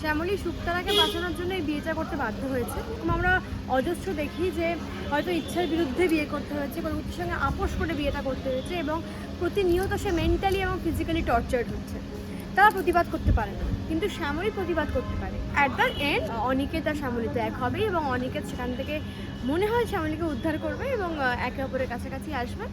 শ্যামলী শুক্তারাকে বাঁচানোর জন্য এই বিয়েটা করতে বাধ্য হয়েছে। আমরা অজস্র দেখি যে হয়তো ইচ্ছার বিরুদ্ধে বিয়ে করতে হয়েছে, কোনো কিছুর সঙ্গে আপোষ করে বিয়েটা করতে হয়েছে এবং প্রতিনিয়ত সে মেন্টালি এবং ফিজিক্যালি টর্চার্ড হচ্ছে। তারা প্রতিবাদ করতে পারে না, কিন্তু শ্যামলী প্রতিবাদ করতে পারে। অ্যাট দ্য এন্ড অনিকেত আর শ্যামলী তো এক হবে এবং অনিকেত সেখান থেকে মনে হয় শ্যামলীকে উদ্ধার করবে এবং একে অপরের কাছাকাছি আসবে।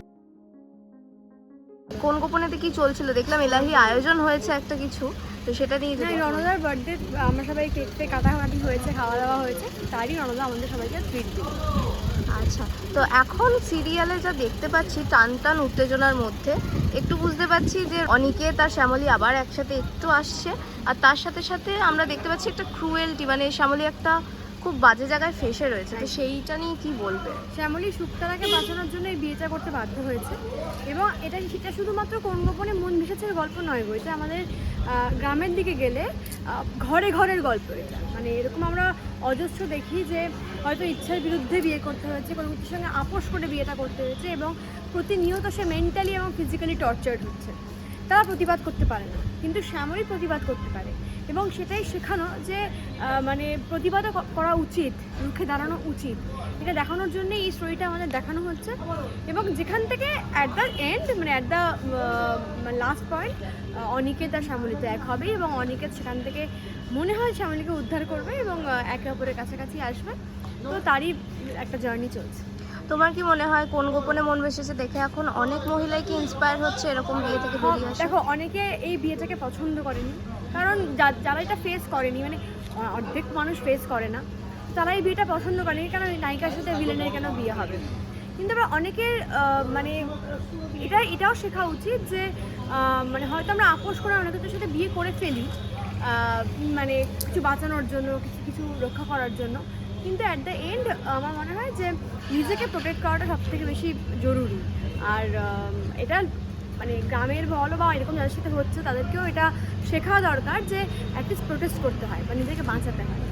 কোন গোপনেতে কি চলছিল দেখলাম, এলাহি আয়োজন হয়েছে একটা কিছু, তো সেটা নিয়ে রণদার বার্থডে আমরা সবাই কেকতে কাটাকাটি হয়েছে, খাওয়া দাওয়া হয়েছে, তারই রণদা আমাদের সবাইকে ট্রিট দিল। আচ্ছা, তো এখন সিরিয়ালে যা দেখতে পাচ্ছি টান টান উত্তেজনার মধ্যে একটু বুঝতে পারছি যে অনিকেত আর শ্যামলী আবার একসাথে একটু আসছে, আর তার সাথে সাথে আমরা দেখতে পাচ্ছি একটা ক্রুয়েলটি, মানে শ্যামলী একটা খুব বাজে জায়গায় ফেসে রয়েছে, তো সেইটা নিয়ে কি বলবে? শ্যামলী শুক্তারাকে বাঁচানোর জন্য এই বিয়েটা করতে বাধ্য হয়েছে এবং সেটা শুধুমাত্র কোন গোপনে মন ভেসেছে গল্প নয় গো, এটা আমাদের গ্রামের দিকে গেলে ঘরে ঘরের গল্প। এটা মানে এরকম আমরা অজস্র দেখি যে হয়তো ইচ্ছার বিরুদ্ধে বিয়ে করতে হয়েছে, কোনো কিছুর সঙ্গে আপোষ করে বিয়েটা করতে হয়েছে এবং প্রতিনিয়ত সে মেন্টালি এবং ফিজিক্যালি টর্চার্ড হচ্ছে। তারা প্রতিবাদ করতে পারে না, কিন্তু শ্যামলী প্রতিবাদ করতে পারে এবং সেটাই শেখানো যে মানে প্রতিবাদও করা উচিত, রুখে দাঁড়ানো উচিত। এটা দেখানোর জন্য এই স্টোরিটা আমাদের দেখানো হচ্ছে এবং যেখান থেকে অ্যাট দ্য এন্ড মানে at the last point Aniket আর শ্যামলী তো এক হবে এবং অনিকেত সেখান থেকে মনে হয় শ্যামলীকে উদ্ধার করবে এবং একে অপরের কাছাকাছি আসবে। তো তারই একটা জার্নি চলছে। তোমার কি মনে হয় কোন গোপনে মন ভেসেছে দেখে এখন অনেক মহিলাই কি ইন্সপায়ার হচ্ছে এরকম বিয়ে থেকে বেরিয়ে আসে? দেখো, অনেকে এই বিয়েটাকে পছন্দ করেনি, কারণ যারা এটা ফেস করেনি, মানে অর্ধেক মানুষ ফেস করে না, তারা এই বিয়েটা পছন্দ করেনি। কেন নায়িকার সাথে ভিলেনের কেন বিয়ে হবে? কিন্তু আবার অনেকের মানে এটাও শেখা উচিত যে মানে হয়তো আমরা আপোষ করে অনেকের সাথে বিয়ে করে ফেলি, মানে কিছু বাঁচানোর জন্য, কিছু রক্ষা করার জন্য, কিন্তু অ্যাট দ্য এন্ড আমার মনে হয় যে নিজেকে প্রোটেক্ট করাটা সবথেকে বেশি জরুরি। আর এটা মানে গ্রামের বলো বা এরকম যাদের সাথে হচ্ছে তাদেরকেও এটা শেখা দরকার যে অ্যাটলিস্ট প্রোটেস্ট করতে হয় বা নিজেকে বাঁচাতে হয়।